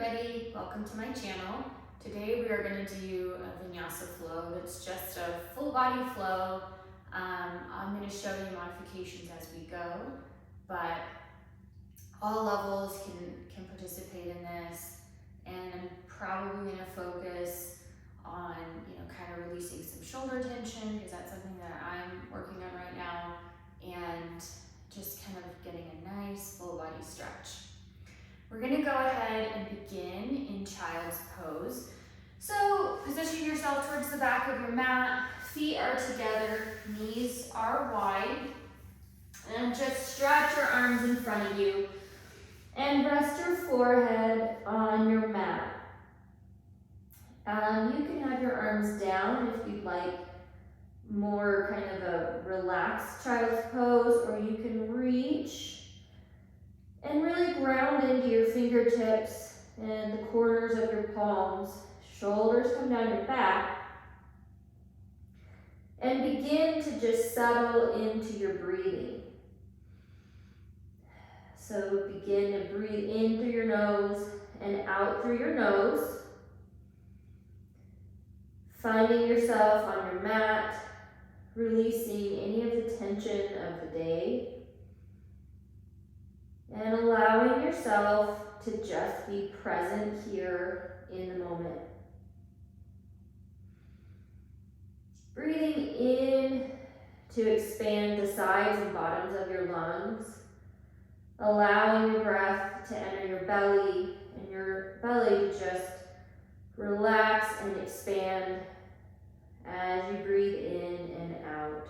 everybody, welcome to my channel. Today we are going to do a Vinyasa flow that's just a full body flow. I'm going to show you modifications as we go, but all levels can participate in this, and I'm probably going to focus on kind of releasing some shoulder tension because that's something that I'm working on right now, and just kind of getting a nice full body stretch. We're going to go ahead and begin in child's pose. So position yourself towards the back of your mat, feet are together, knees are wide, and just stretch your arms in front of you and rest your forehead on your mat. You can have your arms down if you'd like more kind of a relaxed child's pose, or you can reach and really ground into your fingertips and the corners of your palms. Shoulders come down your back. And begin to just settle into your breathing. So begin to breathe in through your nose and out through your nose. Finding yourself on your mat, releasing any of the tension of the day. And allowing yourself to just be present here in the moment. Breathing in to expand the sides and bottoms of your lungs. Allowing your breath to enter your belly, and your belly to just relax and expand as you breathe in and out.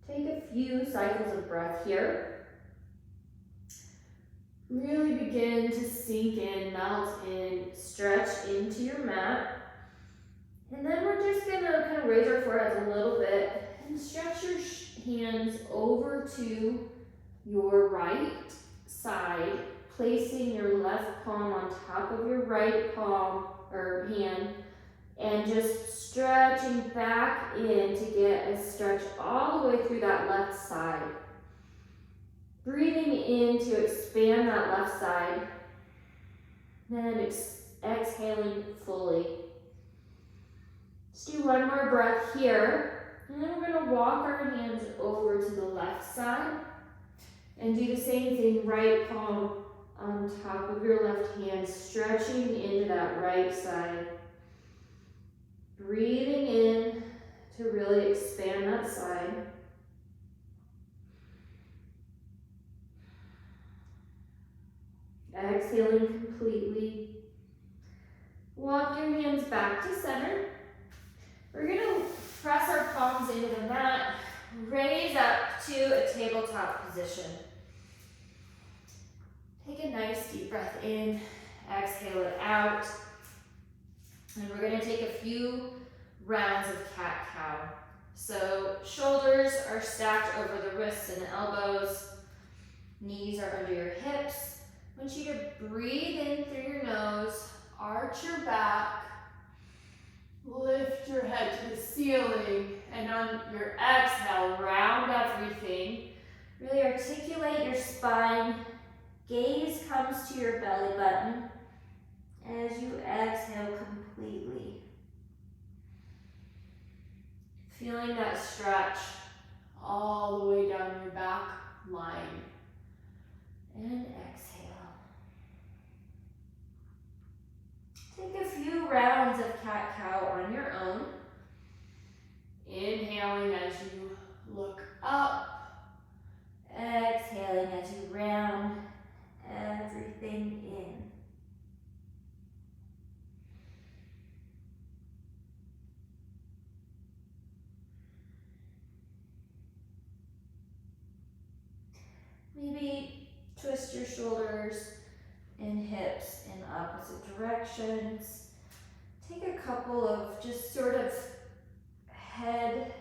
Take a few cycles of breath here. Really begin to sink in, melt in, stretch into your mat. And then we're just going to kind of raise our foreheads a little bit and stretch your hands over to your right side, placing your left palm on top of your right palm or hand, and just stretching back in to get a stretch all the way through that left side. Breathing in to expand that left side, then exhaling fully. Let's do one more breath here, and then we're going to walk our hands over to the left side and do the same thing, right palm on top of your left hand, stretching into that right side. Breathing in to really expand that side. Exhaling completely. Walk your hands back to center. We're going to press our palms into the mat, raise up to a tabletop position. Take a nice deep breath in, exhale it out. And we're going to take a few rounds of cat-cow. So shoulders are stacked over the wrists and elbows. Knees are under your hips. I want you to breathe in through your nose, arch your back, lift your head to the ceiling, and on your exhale, round everything. Really articulate your spine. Gaze comes to your belly button as you exhale completely. Feeling that stretch all the way down your back line. And exhale. Take a few rounds of cat-cow on your own. Inhaling as you look up. Exhaling as you round everything in. Maybe twist your shoulders and hips in opposite directions. Take a couple of just sort of head,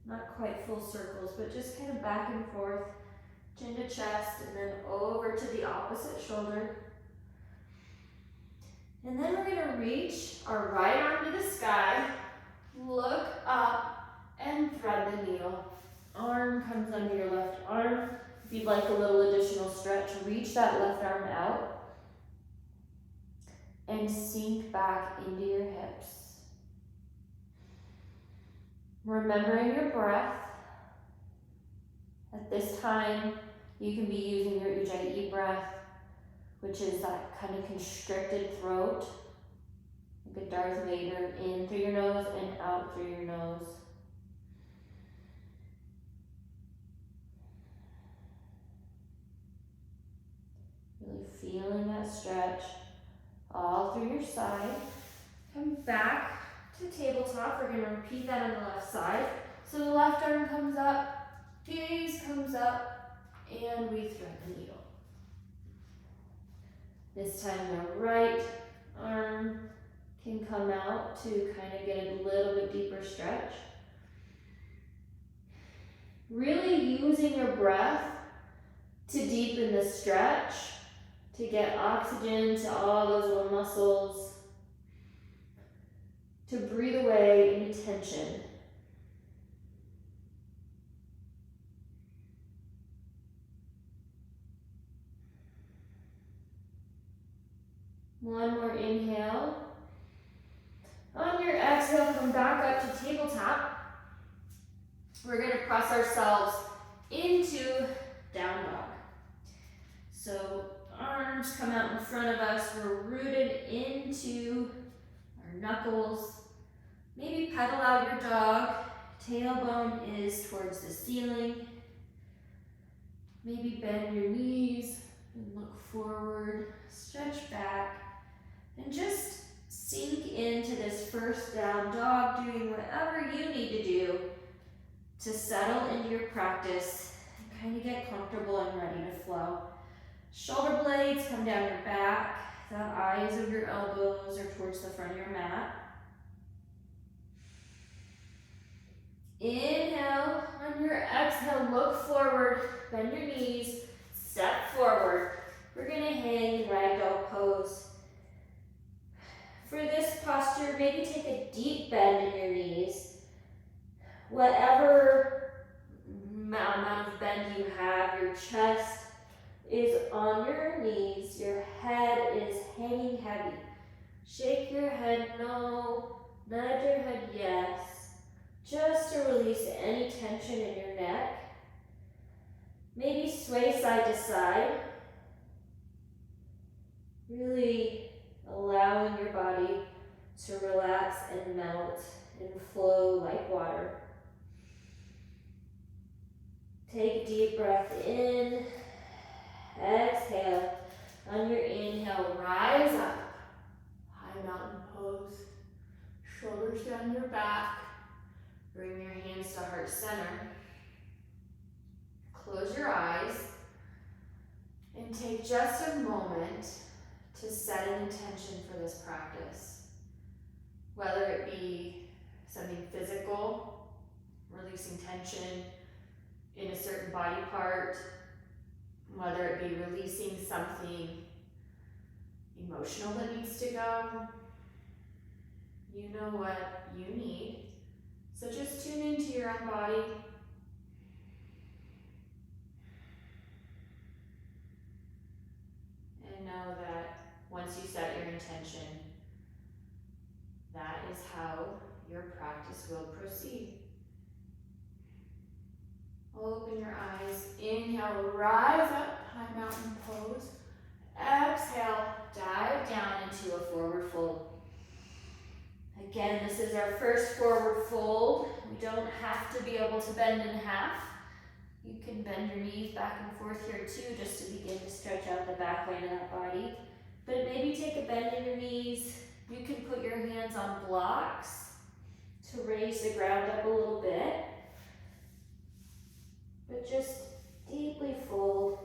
not quite full circles, but just kind of back and forth, chin to chest, and then over to the opposite shoulder. And then we're going to reach our right arm to the sky, look up, and thread the needle. Arms arm comes under your left arm. If you'd like a little additional stretch, reach that left arm out and sink back into your hips. Remembering your breath. At this time, you can be using your Ujjayi breath, which is that kind of constricted throat, like a Darth Vader, in through your nose and out through your nose. Really feeling that stretch all through your side. Come back to tabletop. We're going to repeat that on the left side. So the left arm comes up, gaze comes up, and we thread the needle. This time the right arm can come out to kind of get a little bit deeper stretch. Really using your breath to deepen the stretch, to get oxygen to all those little muscles, to breathe away any tension. One more inhale. On your exhale, come back up to tabletop. We're going to press ourselves into down dog. So arms come out in front of us. We're rooted into our knuckles. Maybe pedal out your dog. Tailbone is towards the ceiling. Maybe bend your knees and look forward. Stretch back. And just sink into this first down dog, doing whatever you need to do to settle into your practice and kind of get comfortable and ready to flow. Shoulder blades come down your back. The eyes of your elbows are towards the front of your mat. Inhale. On your exhale, look forward, bend your knees, step forward. We're going to hang in ragdoll pose. For this posture, maybe take a deep bend in your knees. Whatever amount of bend you have, your chest is on your knees, your head is hanging heavy. Shake your head no, nudge your head yes, just to release any tension in your neck. Maybe sway side to side. Really allowing your body to relax and melt and flow like water. Take a deep breath in. Exhale. On your inhale, rise up. High mountain pose. Shoulders down your back. Bring your hands to heart center. Close your eyes and take just a moment to set an intention for this practice. Whether it be something physical, releasing tension in a certain body part, whether it be releasing something emotional that needs to go. You know what you need. So just tune into your own body. And know that once you set your intention, that is how your practice will proceed. Open your eyes. Inhale, rise up, high mountain pose. Exhale, dive down into a forward fold. Again, this is our first forward fold. We don't have to be able to bend in half. You can bend your knees back and forth here too, just to begin to stretch out the back line of that body. But maybe take a bend in your knees. You can put your hands on blocks to raise the ground up a little bit. But just deeply fold.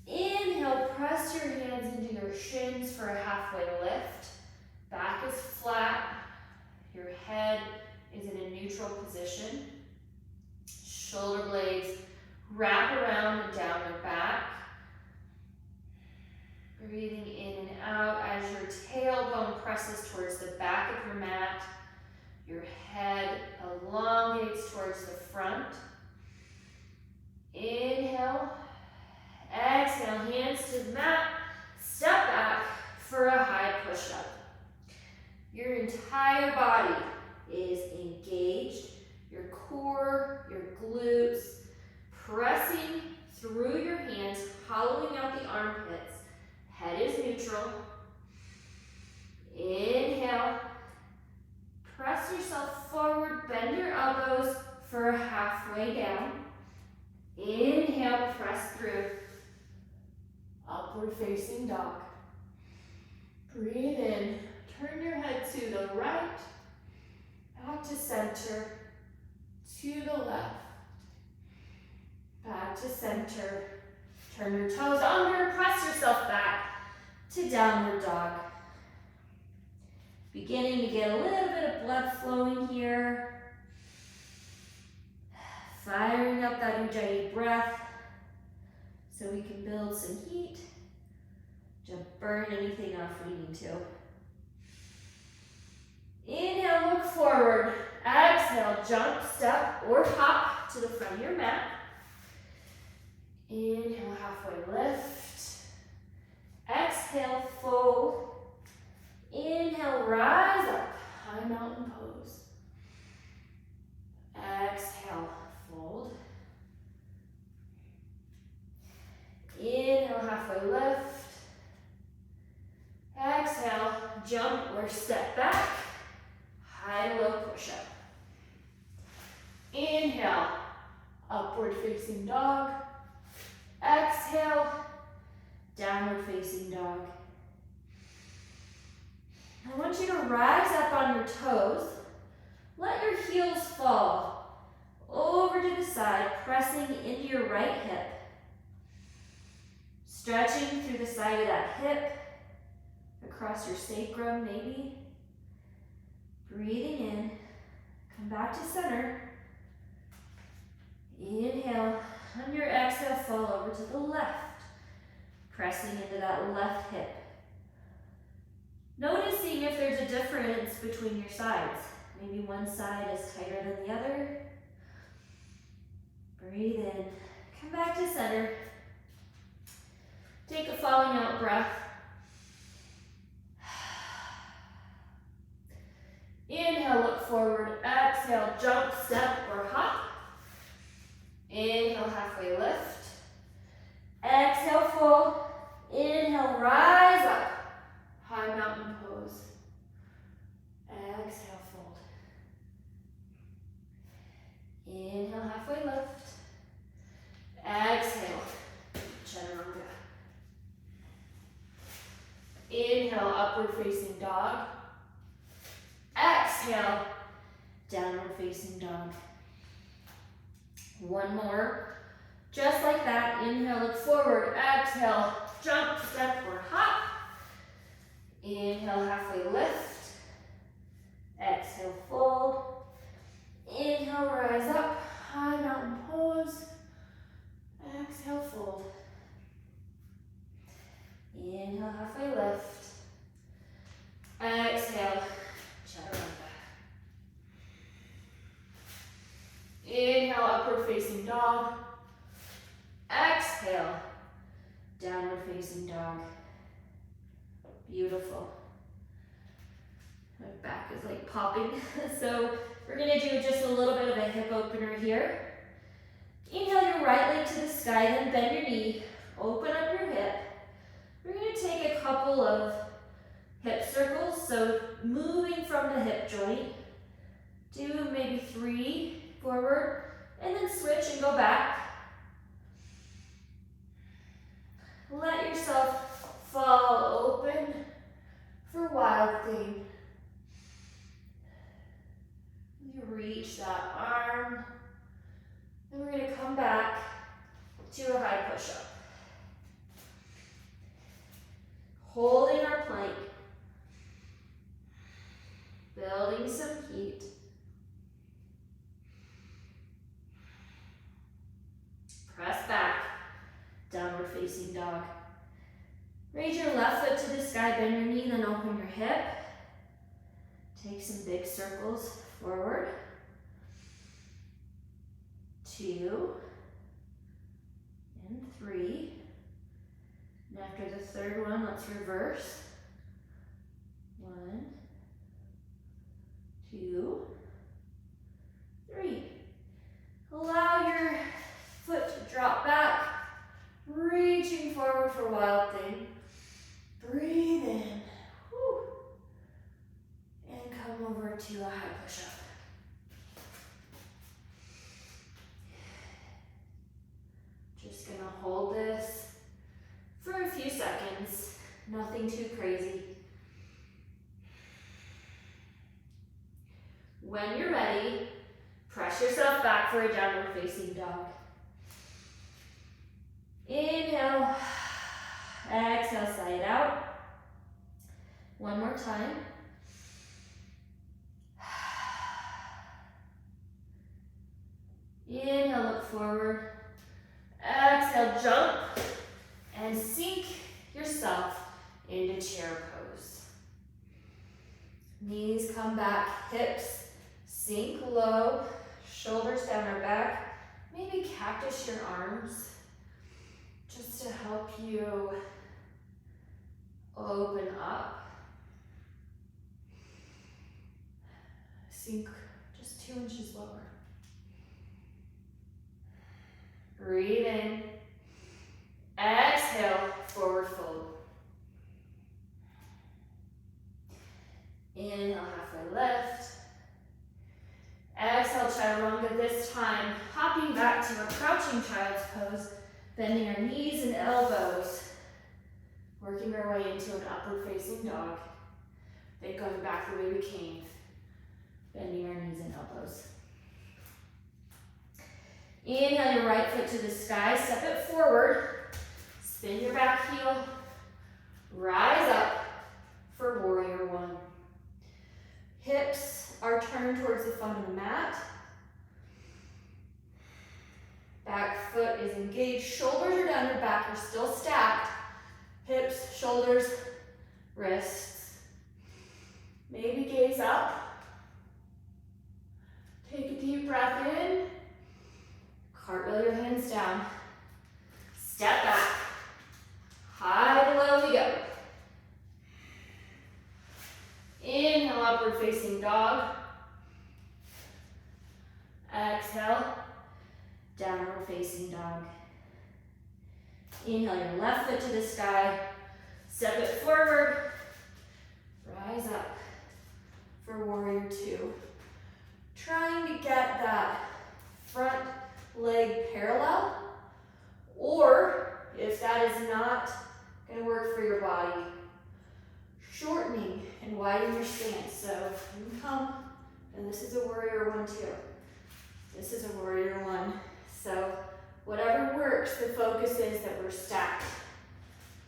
Inhale, press your hands into your shins for a halfway lift. Back is flat. Your head is in a neutral position. Shoulder blades wrap around and down your back. Breathing in and out as your tailbone presses towards the back of your mat. Your head elongates towards the front. Inhale. Exhale, hands to the mat. Step back for a high push-up. Your entire body is engaged. Your core, your glutes, pressing through your hands, hollowing out the armpits. Head is neutral. Inhale. Press yourself forward, bend your elbows for halfway down. Inhale, press through. Upward facing dog. Breathe in. Turn your head to the right, back to center, to the left, back to center. Turn your toes under, press yourself back to downward dog. Beginning to get a little bit of blood flowing here. Firing up that Ujjayi breath so we can build some heat to burn anything off we need to. Inhale, look forward. Exhale, jump, step, or hop to the front of your mat. Inhale, halfway lift. Exhale, fold. Inhale, rise up, high mountain pose. Exhale, fold. Inhale, halfway lift. Exhale, jump or step back. High to low push-up. Inhale, upward facing dog. Exhale, downward facing dog. I want you to rise up on your toes. Let your heels fall over to the side, pressing into your right hip. Stretching through the side of that hip, across your sacrum maybe. Breathing in, come back to center. Inhale, on your exhale, fall over to the left, pressing into that left hip. Noticing if there's a difference between your sides. Maybe one side is tighter than the other. Breathe in, come back to center. Take a falling out breath. Inhale, look forward. Exhale, jump, step, or hop. Inhale, halfway lift. Exhale, fold. Inhale, rise up. High mountain pose. Exhale, fold. Inhale, halfway lift. Exhale, chaturanga. Inhale, upward facing dog. Exhale, downward facing dog. One more. Just like that. Inhale, look forward. Exhale, jump, step, or hop. Inhale, halfway lift. Exhale, fold. Inhale, rise up. High mountain pose. Exhale, fold. Inhale, halfway lift. Exhale, chaturanga. Inhale, upward facing dog. Exhale, downward facing dog. Beautiful. My back is like popping. So we're gonna do just a little bit of a hip opener here. Inhale your right leg to the sky, then bend your knee. Open up your hip. We're gonna take a couple of hip circles. So moving from the hip joint. Do maybe 3 forward, and then switch and go back. Let yourself fall open for wild thing. You reach that arm, and we're going to come back to a high push-up. Holding our plank, building some heat. Press back, downward facing dog. Raise your left foot to the sky, bend your knee, then open your hip. Take some big circles forward. 2, 3. And after the third one, let's reverse. 1, 2, 3. Allow your foot to drop back, reaching forward for Wild Thing. Breathe in. Whew. And come over to a high push-up. Just gonna hold this for a few seconds, nothing too crazy. When you're ready, press yourself back for a downward facing dog. Inhale, exhale, sigh it out. One more time. Inhale, look forward. Exhale, jump and sink yourself into chair pose. Knees come back, hips sink low, shoulders down our back. Maybe cactus your arms just to help you open up. Sink just 2 inches lower. Breathe in. Exhale, forward fold. Inhale, halfway lift. Exhale, chaturanga this time. Hopping back to a crouching child's pose, bending our knees and elbows. Working our way into an upward facing dog. Then going back the way we came. Bending our knees and elbows. Inhale your right foot to the sky, step it forward. Spin your back heel. Rise up for warrior one. Hips are turned towards the front of the mat. Back foot is engaged. Shoulders are down your back, you're still stacked. Hips, shoulders, wrists. Maybe gaze up. Take a deep breath in. Cartwheel your hands down. Step back. High to low we go. Inhale, upward facing dog. Exhale, downward facing dog. Inhale your left foot to the sky. Step it forward. Rise up for warrior two. Trying to get that front leg parallel, or if that is not going to work for your body, shortening and widening your stance. So you come, and this is a warrior one too. This is a warrior one. So whatever works, the focus is that we're stacked.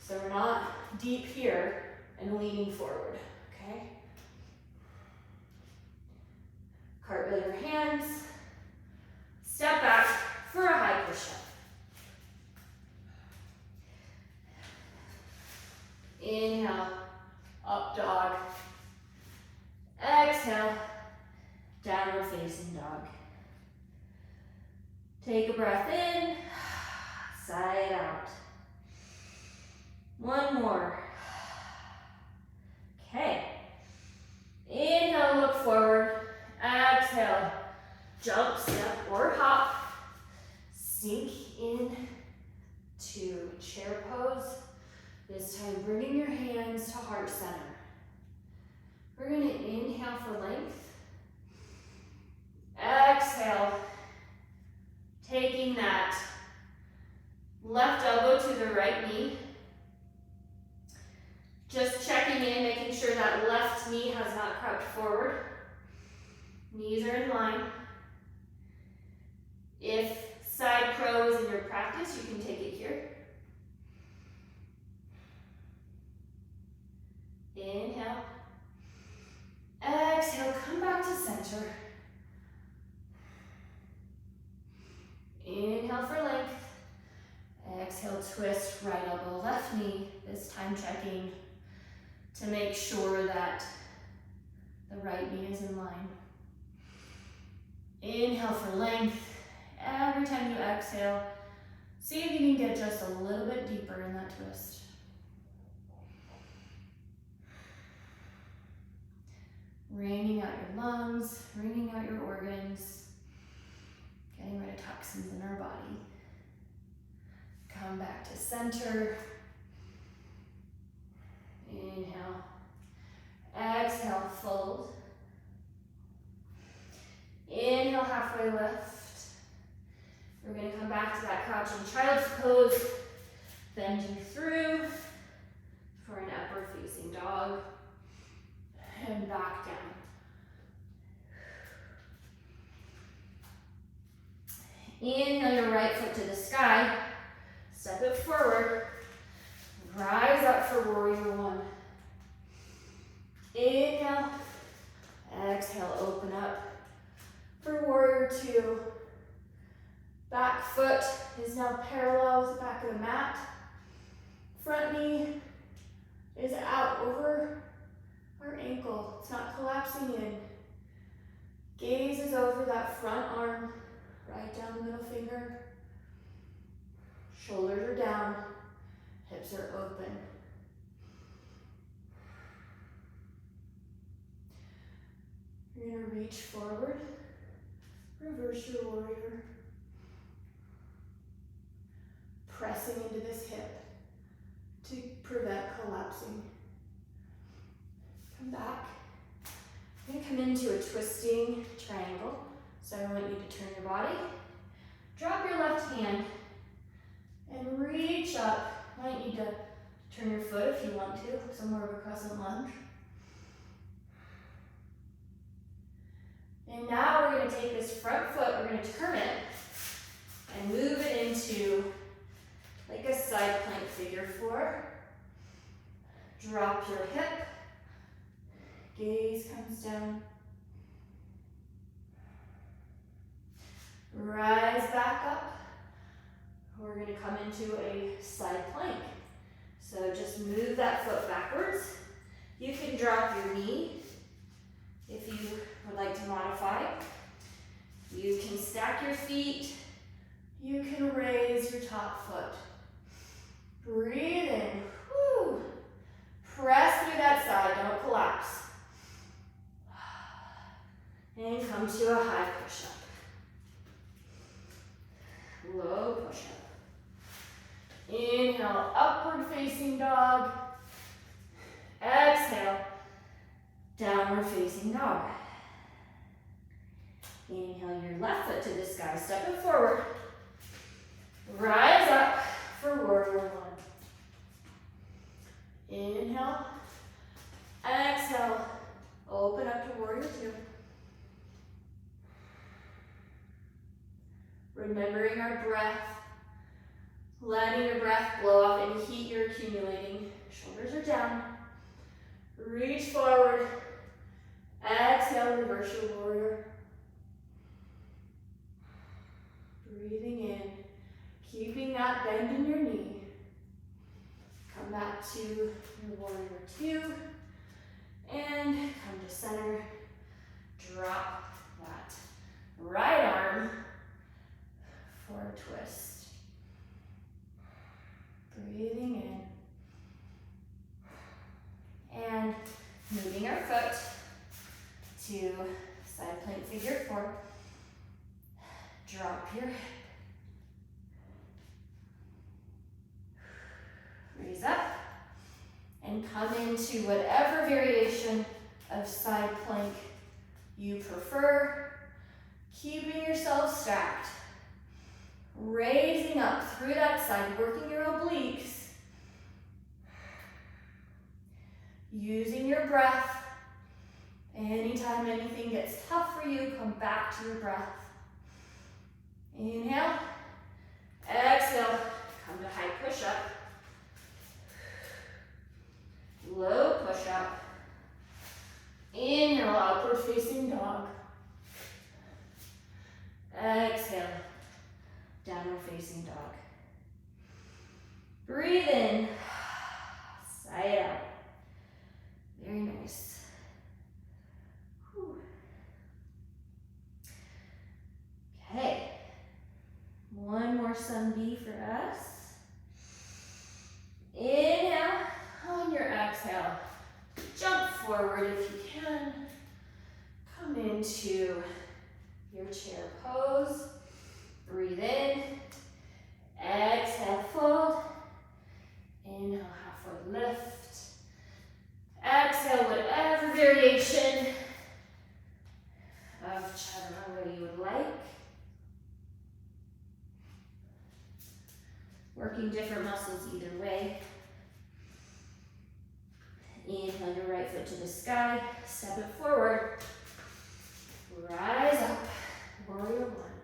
So we're not deep here and leaning forward, okay? Cartwheel your hands. Step back for a high push-up. Inhale, up dog. Exhale, downward facing dog. Take a breath in, sigh it out. One more. Okay. Inhale, look forward. Exhale, jump, step, or hop. Sink in to chair pose. This time, bringing your hands to heart center. We're going to inhale for length. Exhale, taking that left elbow to the right knee. Just checking in, making sure that left knee has not crouched forward. Knees are in line. If side crow is in your practice, you can take it here. Inhale. Exhale, come back to center. Inhale for length. Exhale, twist right elbow, left knee. This time checking to make sure that the right knee is in line. Inhale for length. Every time you exhale, See if you can get just a little bit deeper in that twist. Raining out your lungs, raining out your organs, getting rid of toxins in our body. Come back to center. Inhale. Exhale, fold. Inhale, halfway lift. We're going to come back to that crouching child's pose, bending through for an upward facing dog, and back down. Inhale your right foot to the sky, step it forward, rise up for warrior one. Inhale, exhale, open up for warrior two. Back foot is now parallel with the back of the mat. Front knee is out over our ankle. It's not collapsing in. Gaze is over that front arm, right down the middle finger. Shoulders are down, hips are open. You're going to reach forward, reverse your warrior. Pressing into this hip to prevent collapsing. Come back. You're going to come into a twisting triangle. So I want you to turn your body, drop your left hand, and reach up. You might need to turn your foot if you want to, so more of a crescent lunge. And now we're going to take this front foot, we're going to turn it and move it into like a side plank figure four. Drop your hip, gaze comes down. Rise back up. We're going to come into a side plank. So just move that foot backwards. You can drop your knee if you would like to modify. You can stack your feet. You can raise your top foot. Breathe in. Woo. Press through that side, don't collapse. And come to a high push-up. Low push-up. Inhale, upward facing dog. Exhale, downward facing dog. Inhale your left foot to the sky, step it forward. Rise up for warrior one. Inhale, exhale, open up to warrior two. Remembering our breath, letting your breath blow off any heat you're accumulating. Shoulders are down. Reach forward. Exhale, reverse your warrior. Breathing in, keeping that bend in your knee. Come back to your warrior two. And come to center. Drop that right arm for a twist. Breathing in. And moving our foot to side plank figure four. Drop your hip. Raise up and come into whatever variation of side plank you prefer. Keeping yourself stacked. Raising up through that side, working your obliques. Using your breath. Anytime anything gets tough for you, come back to your breath. Inhale. Exhale. Come to high push-up. Low push-up. Inhale, upward facing dog. Exhale, downward facing dog. Breathe in, sigh it out. Very nice. Whew. Okay, One more sun B for us. Inhale. On your exhale, jump forward if you can. Come into your chair pose. Breathe in. Exhale, fold. Inhale, halfway lift. Exhale, whatever variation of chaturanga you would like. Working different muscles either way. Inhale your right foot to the sky, step it forward. Rise up, warrior one.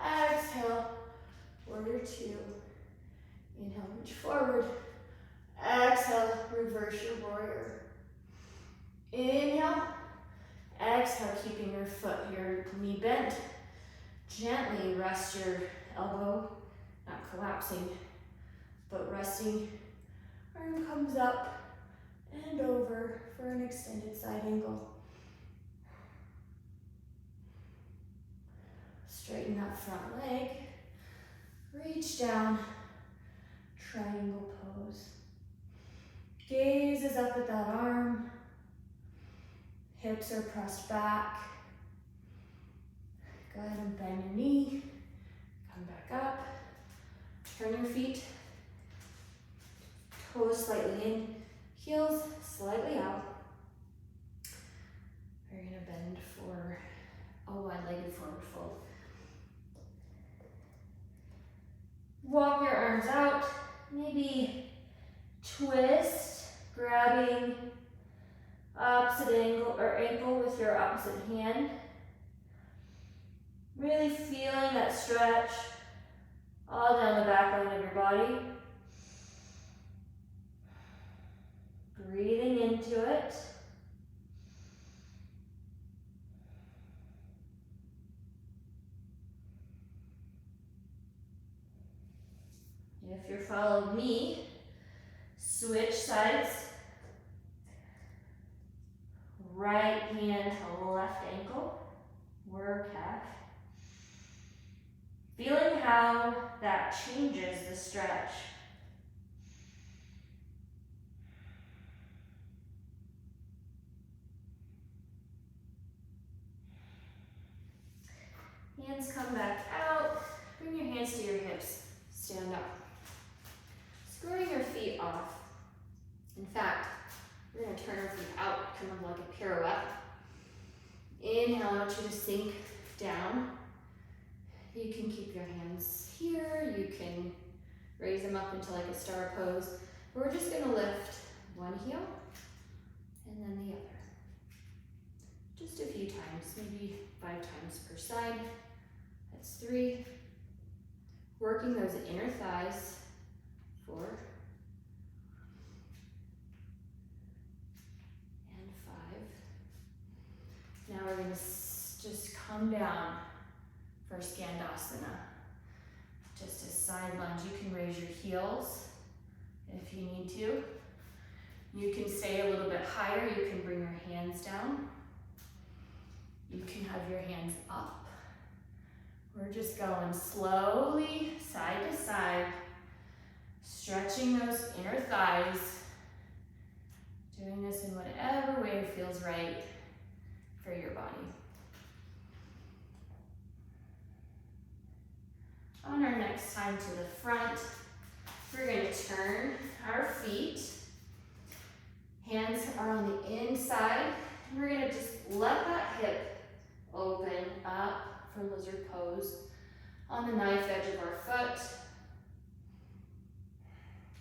Exhale, warrior two. Inhale, reach forward. Exhale, reverse your warrior. Inhale. Exhale, keeping your knee bent. Gently rest your elbow, not collapsing, but resting. Arm comes up and over for an extended side angle. Straighten that front leg. Reach down, triangle pose. Gaze is up at that arm. Hips are pressed back. Go ahead and bend your knee. Come back up. Turn your feet. Toes slightly in. Heels slightly out. We're going to bend for a wide-legged forward fold. Walk your arms out. Maybe twist, grabbing opposite ankle with your opposite hand. Really feeling that stretch all down the back line of your body. Breathing into it. If you're following me, switch sides. Right hand to left ankle, warrior calf. Feeling how that changes the stretch. Hands come back out. Bring your hands to your hips. Stand up. Squaring your feet off. In fact, we're going to turn our feet out, kind of like a pirouette. Inhale, I want you to sink down. You can keep your hands here. You can raise them up into like a star pose. We're just going to lift one heel and then the other. Just a few times, maybe 5 times per side. That's 3. Working those inner thighs. 4. And 5. Now we're going to just come down for Skandasana. Just a side lunge. You can raise your heels if you need to. You can stay a little bit higher. You can bring your hands down. You can have your hands up. We're just going slowly, side to side, stretching those inner thighs, doing this in whatever way feels right for your body. On our next time to the front, we're going to turn our feet. Hands are on the inside. And we're going to just let that hip open up for lizard pose on the knife edge of our foot.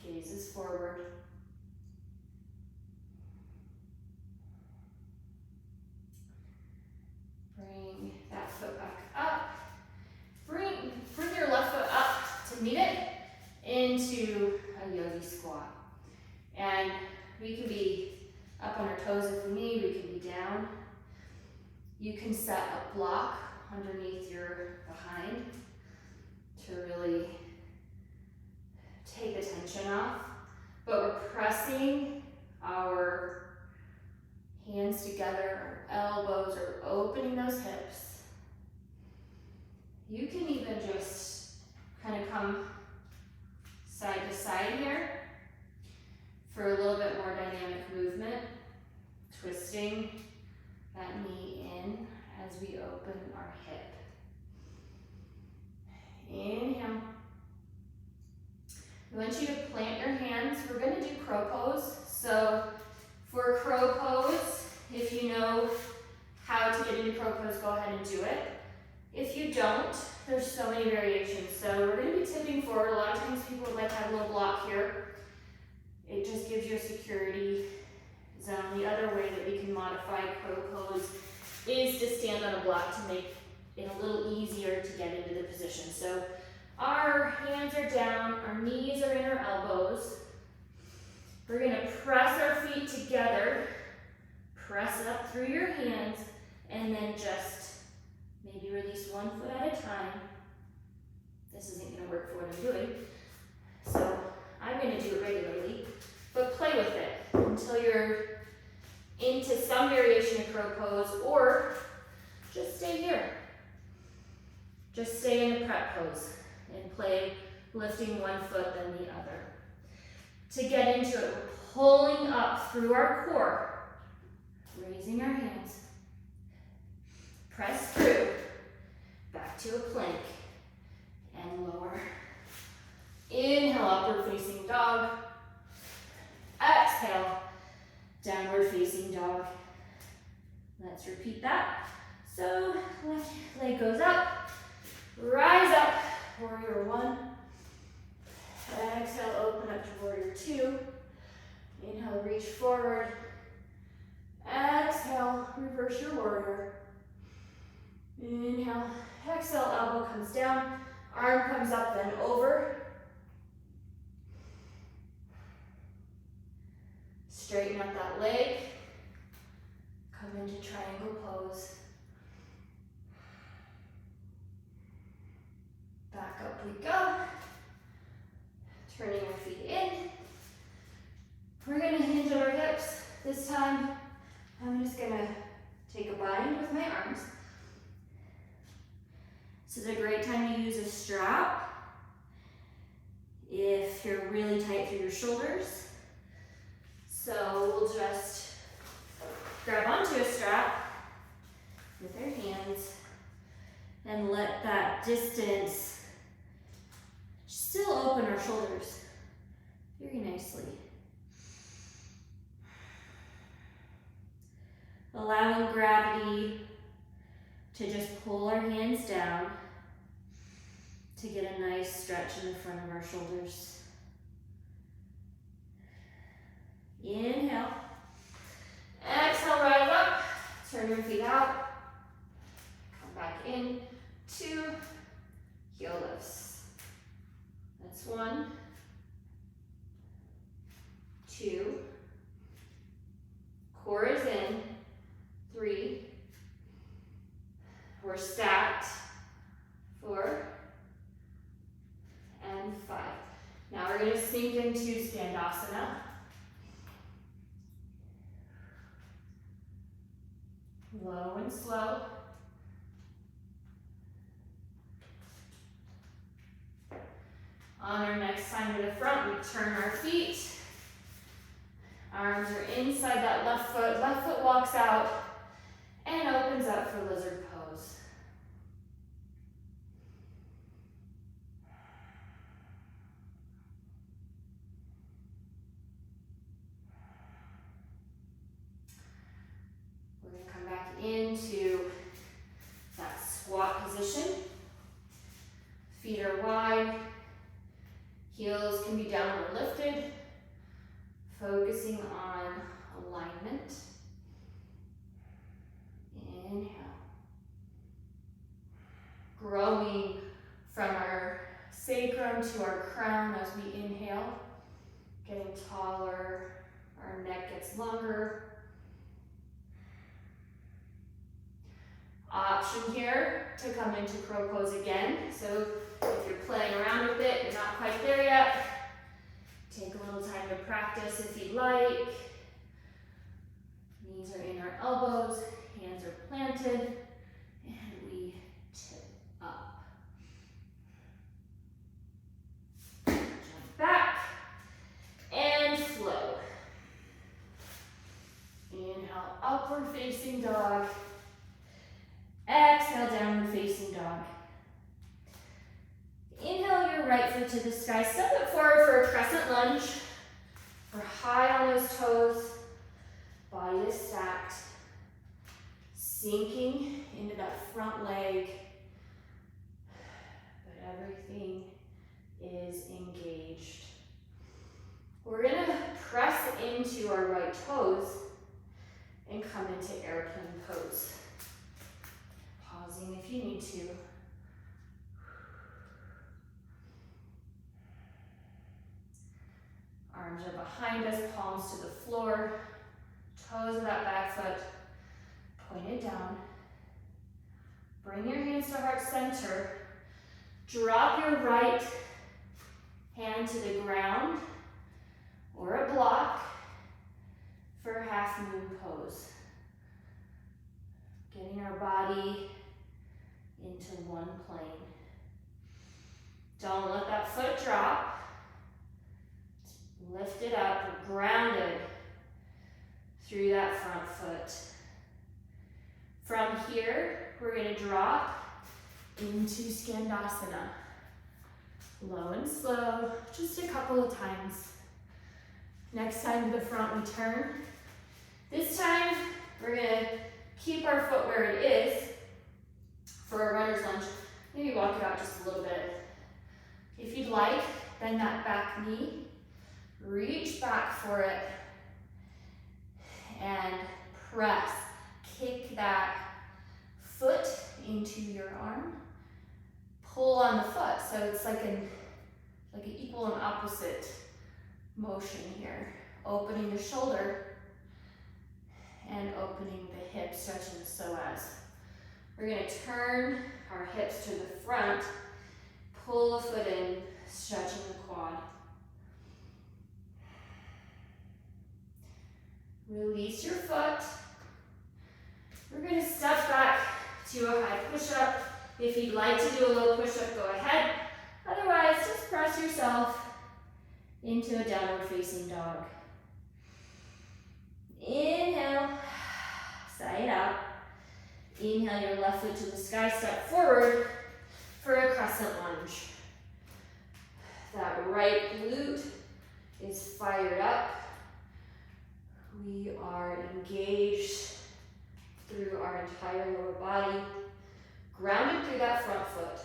Gaze is forward. Bring that foot back up. Bring your left foot up to meet it into a yogi squat. And we can be up on our toes if we need, we can be down. You can set a block underneath your behind to really take the tension off. But we're pressing our hands together, our elbows are opening those hips. You can even just kind of come side to side here for a little bit more dynamic movement, twisting that knee in as we open our hip. Inhale. We want you to plant your hands. We're going to do crow pose. So for crow pose, if you know how to get into crow pose, go ahead and do it. If you don't, there's so many variations. So we're going to be tipping forward. A lot of times people would like to have a little block here. It just gives you a security zone. The other way that we can modify crow pose is to stand on a block to make it a little easier to get into the position. So our hands are down, our knees are in our elbows. We're going to press our feet together, press up through your hands, and then just maybe release one foot at a time. This isn't going to work for what I'm doing, so I'm going to do it regularly, but play with it until you're into some variation of crow pose, or just stay here. Just stay in the prep pose and play lifting one foot then the other. To get into it, we're pulling up through our core, raising our hands, press through, back to a plank, and lower. Inhale, upward facing dog. Exhale, downward facing dog. Let's repeat that. So left leg goes up, rise up, warrior one. Exhale, open up to warrior two. Inhale, reach forward. Exhale, reverse your warrior. Inhale, exhale, elbow comes down, arm comes up, then over. Straighten up that leg. Come into triangle pose. Back up we go. Turning our feet in. We're going to hinge at our hips. This time, I'm just going to take a bind with my arms. This is a great time to use a strap if you're really tight through your shoulders. So we'll just grab onto a strap with our hands and let that distance still open our shoulders very nicely. Allowing gravity to just pull our hands down to get a nice stretch in the front of our shoulders. Inhale. Exhale, rise up. Turn your feet out. Come back in. 2 heel lifts. That's 1, 2. Core is in. 3. We're stacked. 4 and 5. Now we're going to sink into Standasana. Low and slow. On our next time to the front, we turn our feet. Arms are inside that left foot. Left foot walks out and opens up for lizard pose. We're going to come back into that squat position. Feet are wide. Heels can be down or lifted. Focusing on alignment. Inhale. Growing from our sacrum to our crown as we inhale. Getting taller, our neck gets longer. Option here to come into crow pose again. So if you're playing around with it, you're not quite there yet, take a little time to practice if you'd like. Knees are in our elbows, hands are planted, and we tip up. upward facing dog. Exhale, downward facing dog. Inhale your right foot to the sky. Step it forward for a crescent lunge. We're high on those toes. Body is stacked. Sinking into that front leg. But everything is engaged. We're going to press into our right toes and come into airplane pose. Pausing if you need to. Arms are behind us, palms to the floor, toes of that back foot pointed down. Bring your hands to heart center. Drop your right hand to the ground or a block for half moon pose. Getting our body into one plane. Don't let that foot drop. Lift it up, grounded through that front foot. From here, we're going to drop into Skandasana. Low and slow, just a couple of times. Next time to the front we turn. This time, we're going to keep our foot where it is for a runner's lunge. Maybe walk it out just a little bit. If you'd like, bend that back knee. Reach back for it and press. Kick that foot into your arm. Pull on the foot, so it's like an equal and opposite motion here. Opening the shoulder and opening the hip, stretching the psoas. We're going to turn our hips to the front, pull a foot in, stretching the quad. Release your foot. We're going to step back to a high push-up. If you'd like to do a low push-up, go ahead. Otherwise, just press yourself into a downward facing dog. Inhale, sigh it out. Inhale your left foot to the sky, step forward for a crescent lunge. That right glute is fired up. We are engaged through our entire lower body, grounded through that front foot.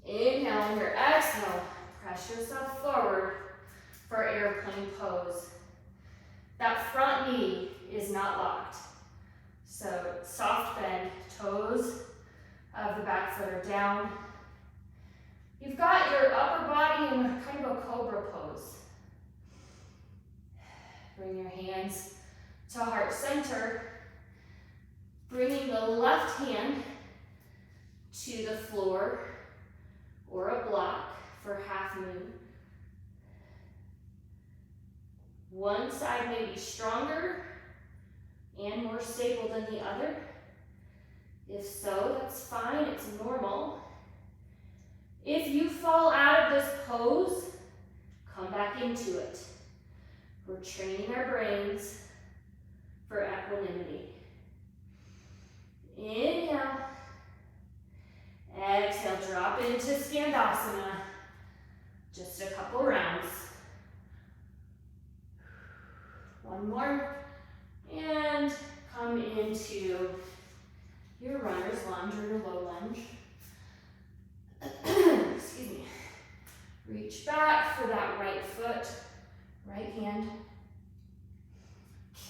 Inhale, on your exhale, press yourself forward for airplane pose. That front knee is not locked. So soft bend, toes of the back foot are down. You've got your upper body in kind of a cobra pose. Bring your hands to heart center, bringing the left hand to the floor or a block for half moon. One side may be stronger and more stable than the other. If so, that's fine, it's normal. If you fall out of this pose, come back into it. We're training our brains for equanimity. Inhale. Exhale, drop into Skandasana. Just a couple rounds. One more. And come into your runner's lunge or your low lunge. Excuse me. Reach back for that right foot, right hand.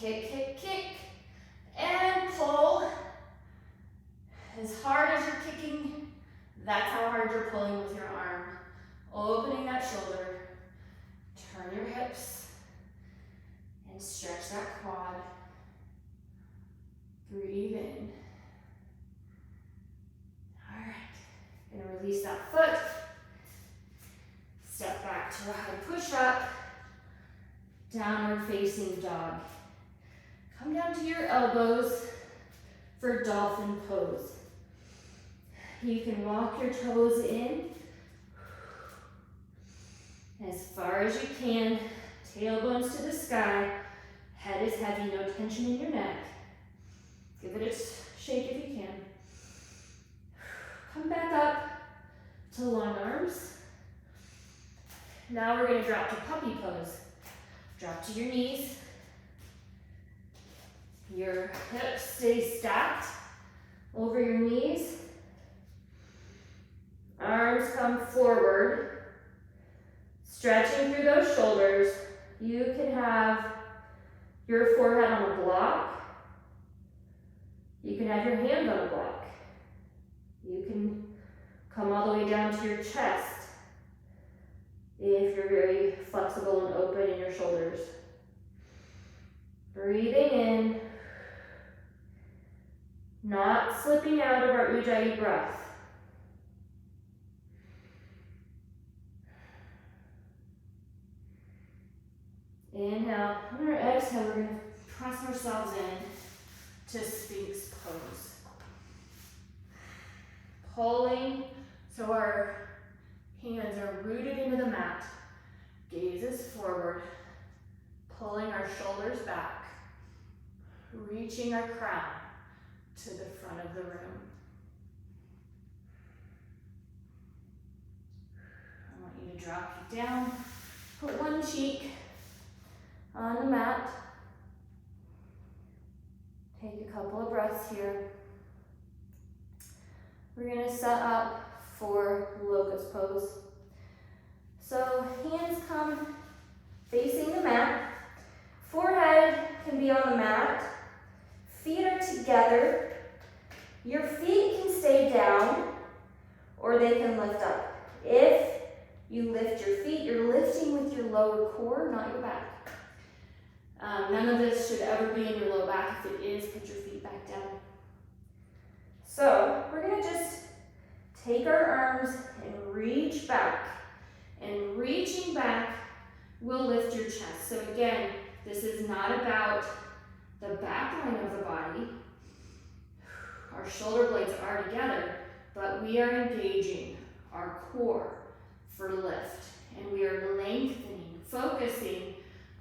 Kick, kick, kick, and pull. As hard as you're kicking, that's how hard you're pulling with your arm. Opening that shoulder, turn your hips, and stretch that quad. Breathe in. All right, gonna release that foot. Step back to a high push-up, downward facing dog. Come down to your elbows for dolphin pose. You can walk your toes in as far as you can, tailbones to the sky, Head is heavy, no tension in your neck. Give it a shake if you can. Come back up to long arms. Now we're gonna drop to puppy pose. Drop to your knees. Your hips stay stacked over your knees. Arms come forward. Stretching through those shoulders. You can have your forehead on a block. You can have your hands on a block. You can come all the way down to your chest if you're very flexible and open in your shoulders. Breathing in, not slipping out of our Ujjayi breath. Inhale. On our exhale, we're going to press ourselves in to Sphinx pose. Pulling so our hands are rooted into the mat. Gaze is forward. Pulling our shoulders back. Reaching our crown to the front of the room. I want you to drop you down. Put one cheek on the mat. Take a couple of breaths here. We're going to set up for locust pose. So hands come facing the mat. Forehead can be on the mat. Feet are together. Your feet can stay down or they can lift up. If you lift your feet, you're lifting with your lower core, not your back. None of this should ever be in your low back. If it is, put your feet back down. So we're going to just take our arms and reach back. And reaching back will lift your chest. So again, this is not about the back line of the body. Our shoulder blades are together, but we are engaging our core for lift. And we are lengthening, focusing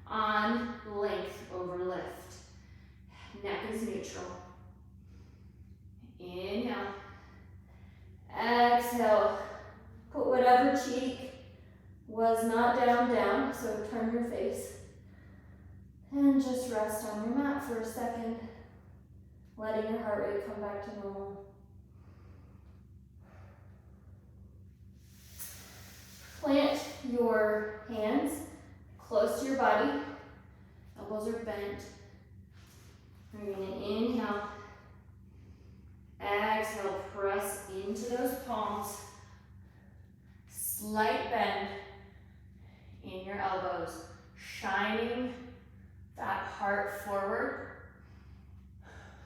on length over lift. Neck is neutral. Inhale. Exhale. Put whatever cheek was not down, so turn your face. And just rest on your mat for a second, letting your heart rate come back to normal. Plant your hands close to your body. Elbows are bent. We're going to inhale. Exhale, press into those palms. Slight bend in your elbows, shining that heart forward.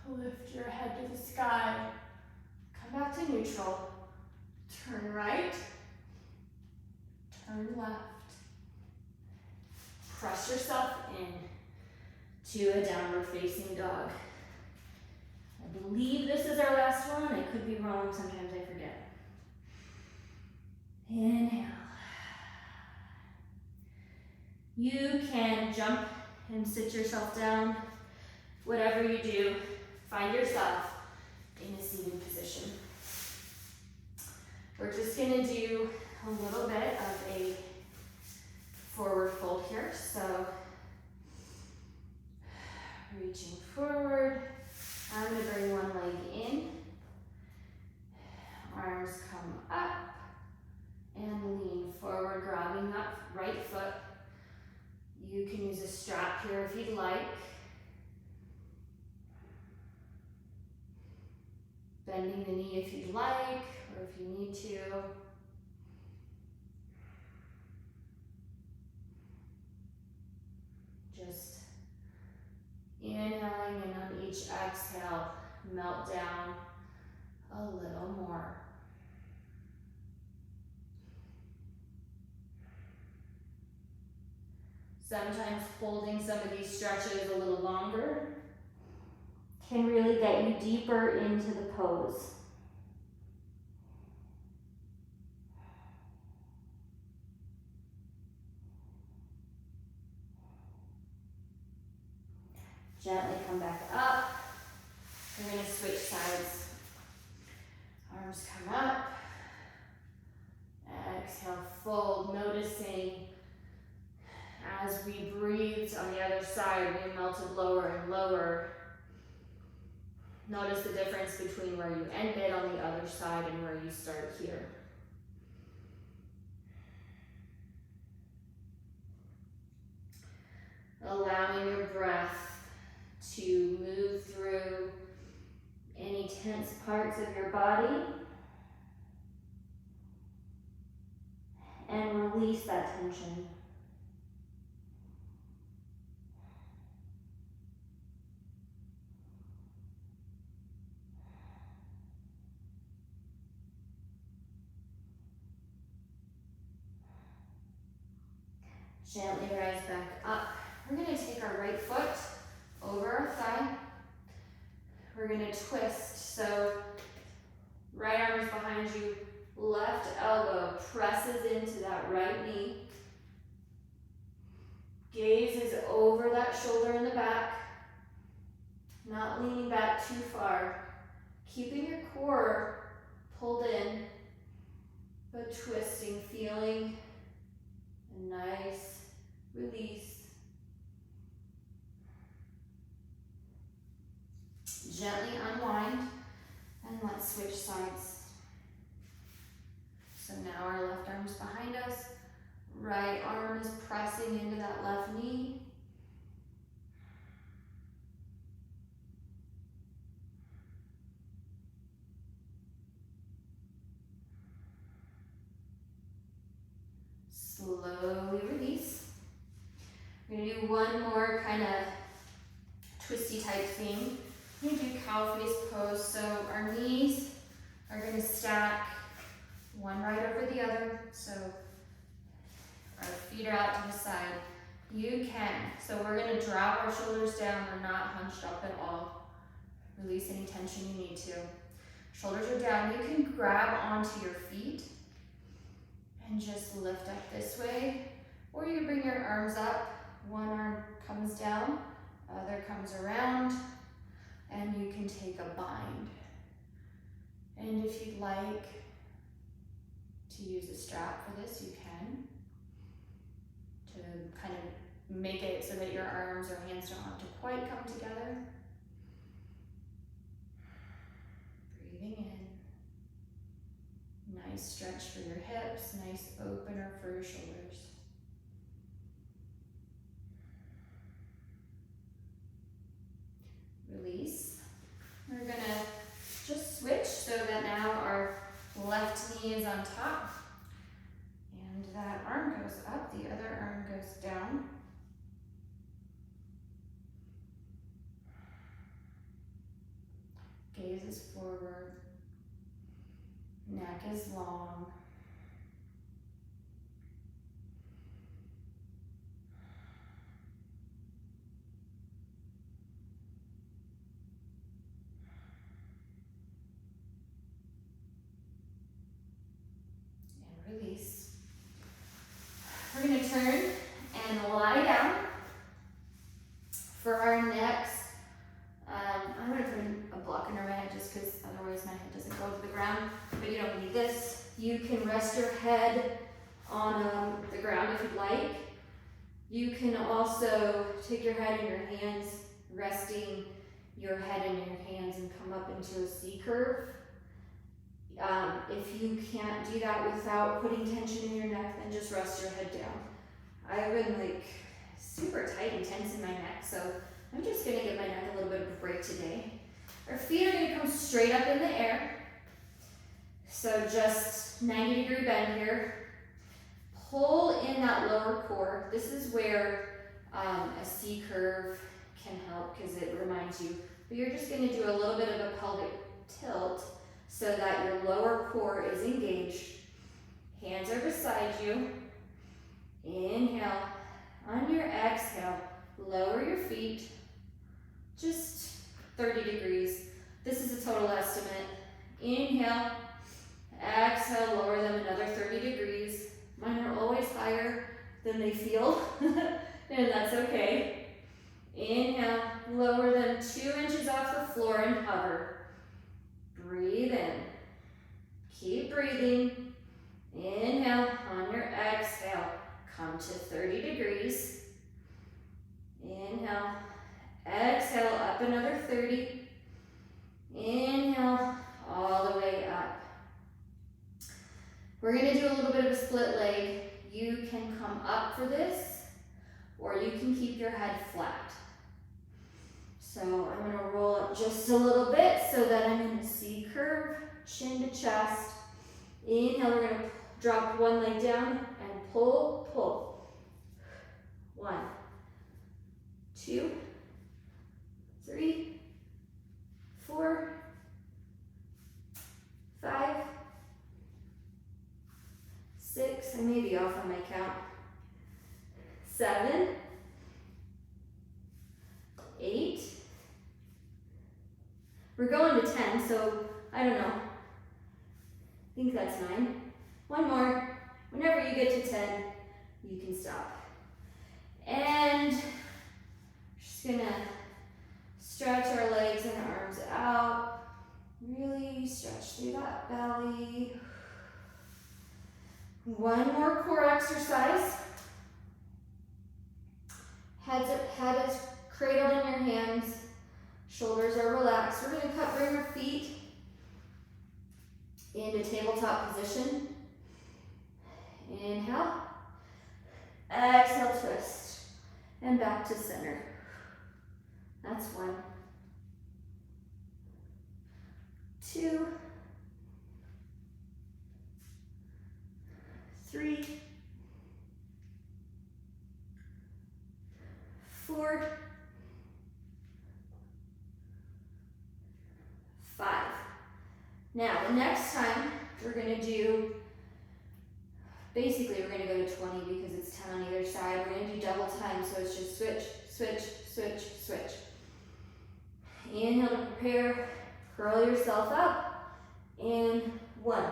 Lift your head to the sky. Come back to neutral. Turn right. Turn left. Press yourself in to a downward facing dog. I believe this is our last one. I could be wrong. Sometimes I forget. Inhale. You can jump and sit yourself down. Whatever you do, find yourself in a seated position. We're just going to do a little bit of a forward fold here. So reaching forward. I'm going to bring one leg in. Arms come up and lean forward, grabbing that right foot. You can use a strap here if you'd like. Bending the knee if you'd like, or if you need to. Just inhaling, and on each exhale, melt down a little more. Sometimes holding some of these stretches a little longer can really get you deeper into the pose. Gently come back up. We're going to switch sides. Arms come up. Exhale, fold, noticing as we breathed on the other side, we melted lower and lower. Notice the difference between where you ended on the other side and where you start here. Allowing your breath to move through any tense parts of your body and release that tension. Gently rise back up. We're going to take our right foot over our thigh. We're going to twist. So right arm is behind you. Left elbow presses into that right knee. Gaze is over that shoulder in the back. Not leaning back too far. Keeping your core pulled in, but twisting, feeling a nice release. Gently unwind, and let's switch sides. So now our left arm is behind us, right arm is pressing into that left knee. Slowly release. We're going to do one more kind of twisty type thing. We're going to do cow face pose. So our knees are going to stack one right over the other. So our feet are out to the side. You can. So we're going to drop our shoulders down. We're not hunched up at all. Release any tension you need to. Shoulders are down. You can grab onto your feet and just lift up this way. Or you bring your arms up. One arm comes down, other comes around, and you can take a bind. And if you'd like to use a strap for this, you can, to kind of make it so that your arms or hands don't have to quite come together. Breathing in. Nice stretch for your hips, nice opener for your shoulders. Release. We're gonna just switch so that now our left knee is on top and that arm goes up, the other arm goes down. Gaze is forward, neck is long. Release. We're going to turn and lie down for our next. I'm going to put a block under my head just because otherwise my head doesn't go to the ground, but you don't need this. You can rest your head on the ground if you'd like. You can also take your head in your hands, resting your head in your hands, and come up into a C curve. If you can't do that without putting tension in your neck, then just rest your head down. I've been like super tight and tense in my neck, so I'm just gonna give my neck a little bit of a break today. Our feet are gonna come straight up in the air. So just 90-degree bend here. Pull in that lower core. This is where a C curve can help because it reminds you. But you're just gonna do a little bit of a pelvic tilt so that your lower core is engaged. Hands are beside you. Inhale. On your exhale, lower your feet just 30 degrees. This is a total estimate. Inhale. Exhale, lower them another 30 degrees. Mine are always higher than they feel, and that's okay. Inhale, lower breathing. Inhale, on your exhale, come to 30 degrees. Inhale, exhale, up another 30. Inhale, all the way up. We're gonna do a little bit of a split leg. You can come up for this, or you can keep your head flat. So I'm gonna roll up just a little bit so that I'm in a C curve, chin to chest. Inhale, we're gonna drop one leg down and pull, pull. 1, 2, 3, 4, 5, 6, I may be off on my count. 7, 8. We're going to 10, so I don't know. I think that's 9. One more. Whenever you get to 10, you can stop. And just gonna stretch our legs and arms out. Really stretch through that belly. One more core exercise. Head is cradled in your hands. Shoulders are relaxed. We're going to bring our feet into tabletop position. Inhale. Exhale, twist. And back to center. That's 1. 2. 3. 4. 5. Now, the next time we're going to do, basically we're going to go to 20 because it's 10 on either side. We're going to do double time, so it's just switch, switch, switch, switch. Inhale to prepare, curl yourself up, and 1,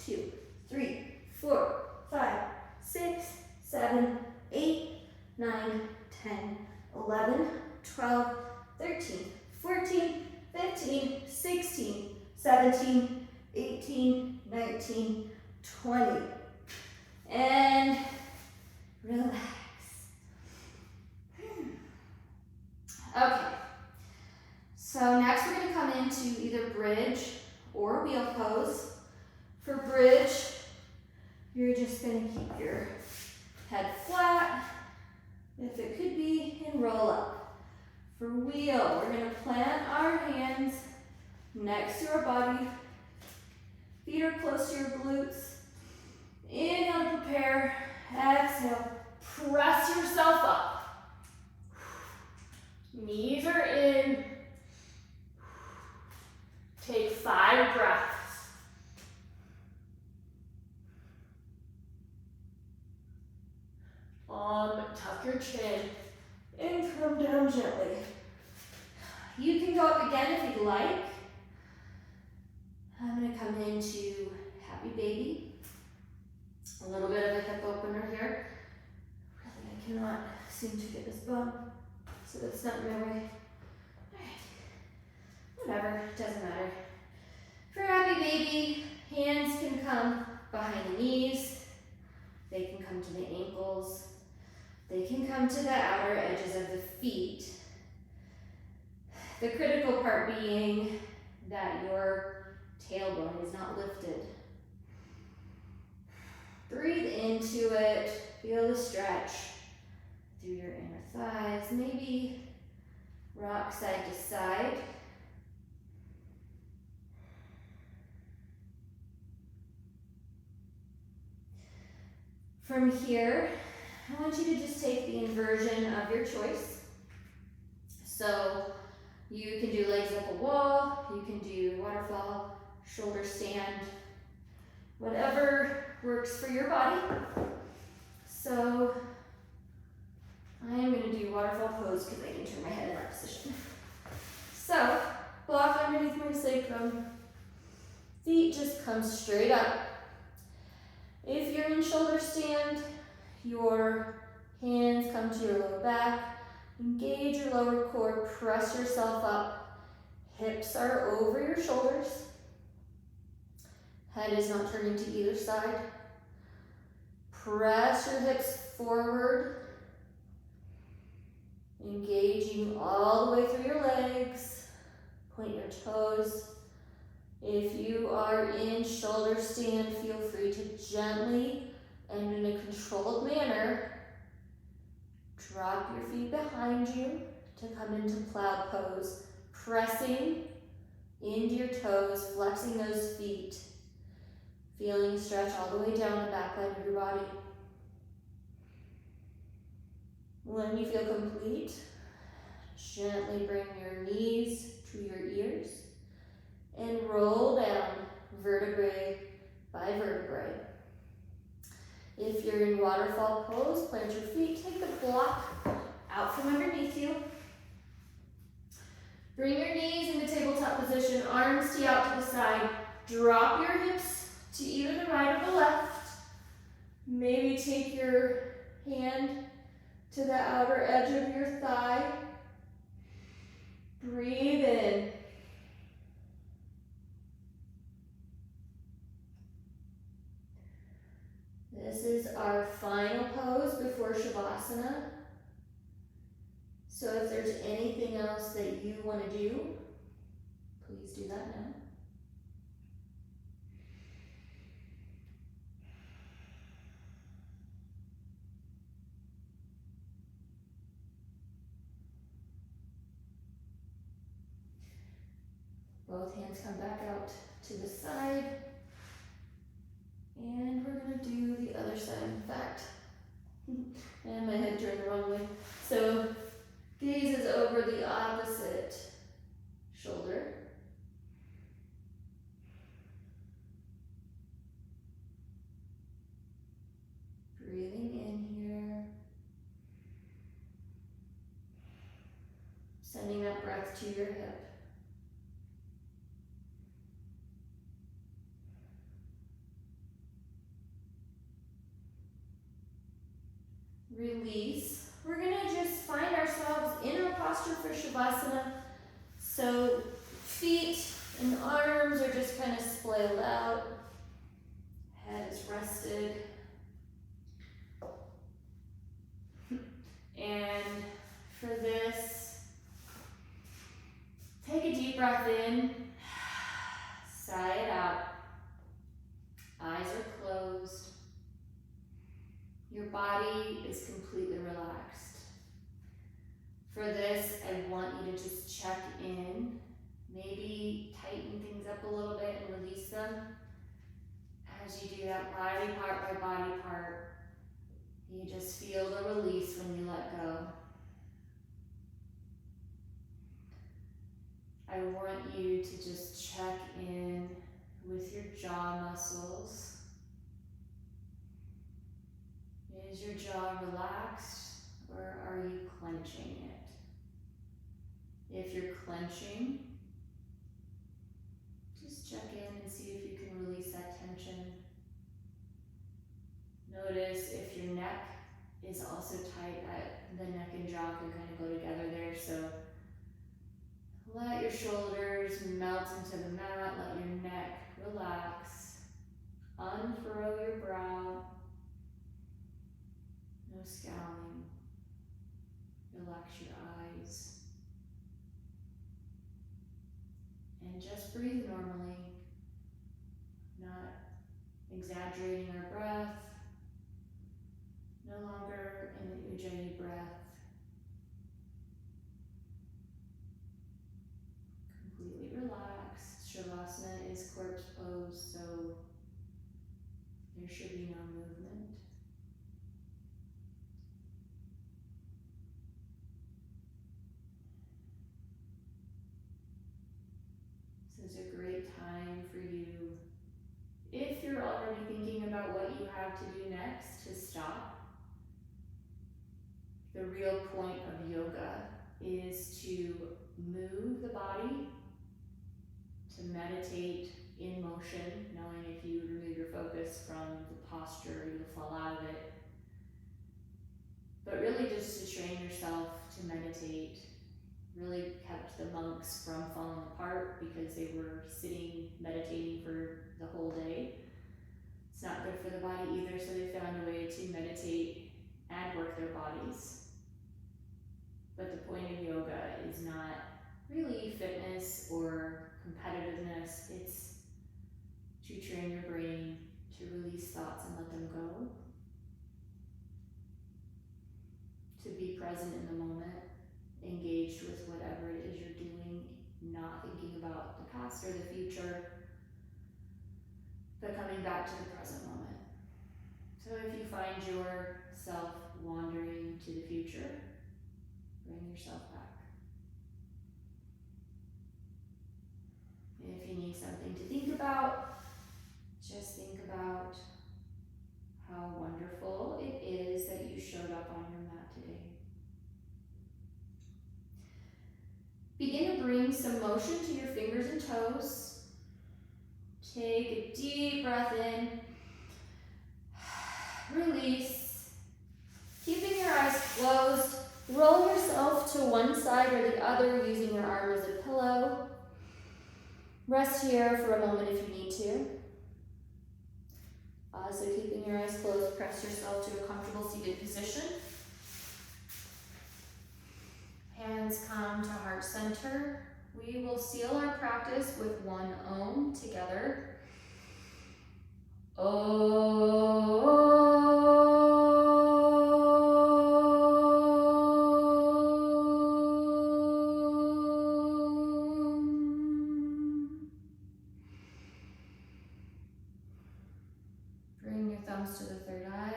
2, 3, 4, 5, 6, 7, 8, 9, 10, 11, 12, 13, 14, 15, 16, 17, 18, 19, 20. And relax. Okay. So next we're going to come into either bridge or wheel pose. For bridge, you're just going to keep your head flat, if it could be, and roll up. For wheel, we're going to plant our hands next to our body. Feet are close to your glutes. Inhale to prepare. Exhale. Press yourself up. Knees are in. Take 5 breaths. Tuck your chin and come down gently. You can go up again if you'd like. I'm going to come into happy baby. A little bit of a hip opener here. Really, I cannot seem to get this bum, so that's not in my way. Alright, whatever, doesn't matter. For happy baby, hands can come behind the knees. They can come to the ankles. They can come to the outer edges of the feet. The critical part being that your tailbone is not lifted. Breathe into it. Feel the stretch through your inner thighs. Maybe rock side to side. From here, I want you to just take the inversion of your choice. So you can do legs up a wall, you can do waterfall, shoulder stand, whatever works for your body. So I am going to do waterfall pose because I can turn my head in that position. So block underneath my sacrum. Feet just come straight up. If you're in shoulder stand, your hands come to your lower back. Engage your lower core, press yourself up. Hips are over your shoulders. Head is not turning to either side. Press your hips forward, engaging all the way through your legs. Point your toes. If you are in shoulder stand, feel free to gently and in a controlled manner drop your feet behind you to come into plow pose, pressing into your toes, flexing those feet, feeling stretch all the way down the back line of your body. When you feel complete, gently bring your knees to your ears and roll down vertebrae by vertebrae. If you're in waterfall pose, plant your feet, take the block out from underneath you. Bring your knees into tabletop position, arms tee out to the side. Drop your hips to either the right or the left. Maybe take your hand to the outer edge of your thigh. Breathe in. This is our final pose before Shavasana. So if there's anything else that you want to do, please do that now. Both hands come back out to the side. And we're going to do the other side, in fact. And my head turned the wrong way. So gaze is over the opposite shoulder. Breathing in here. Sending that breath to your hip. Release. We're going to just find ourselves in our posture for Shavasana. So feet and arms are just kind of splayed out. Head is rested. And for this, take a deep breath in. Sigh it out. Eyes are closed. Your body is completely relaxed. For this, I want you to just check in, maybe tighten things up a little bit and release them. As you do that body part by body part, you just feel the release when you let go. I want you to just check in with your jaw muscles. Is your jaw relaxed, or are you clenching it? If you're clenching, just check in and see if you can release that tension. Notice if your neck is also tight, that the neck and jaw can kind of go together there. So let your shoulders melt into the mat, let your neck relax. Unfurrow your brow. No scowling. Relax your eyes. And just breathe normally, not exaggerating our breath, no longer in the Ujjayi breath. Completely relaxed. Shavasana is corpse pose, so there should be no movement. This is a great time for you, if you're already thinking about what you have to do next, to stop. The real point of yoga is to move the body, to meditate in motion, knowing if you remove your focus from the posture, you'll fall out of it. But really just to train yourself to meditate really kept the monks from falling apart because they were sitting, meditating for the whole day. It's not good for the body either, so they found a way to meditate and work their bodies. But the point of yoga is not really fitness or competitiveness. It's to train your brain to release thoughts and let them go. To be present in the moment, engaged with whatever it is you're doing, not thinking about the past or the future, but coming back to the present moment. So if you find yourself wandering to the future, bring yourself back. And if you need something to think about, just think about how wonderful it is that you showed up on your mat today. Begin to bring some motion to your fingers and toes. Take a deep breath in. Release. Keeping your eyes closed, roll yourself to one side or the other using your arm as a pillow. Rest here for a moment if you need to. So keeping your eyes closed, press yourself to a comfortable seated position. Hands come to heart center. We will seal our practice with one Om together. Om. Bring your thumbs to the third eye.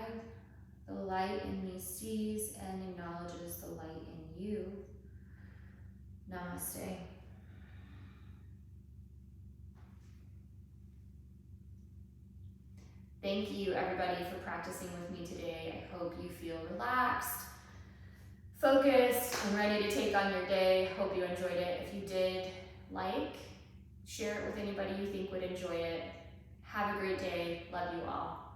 The light in me sees and acknowledges the light in you. Namaste. Thank you everybody for practicing with me today. I hope you feel relaxed, focused, and ready to take on your day. Hope you enjoyed it. If you did, share it with anybody you think would enjoy it. Have a great day. Love you all.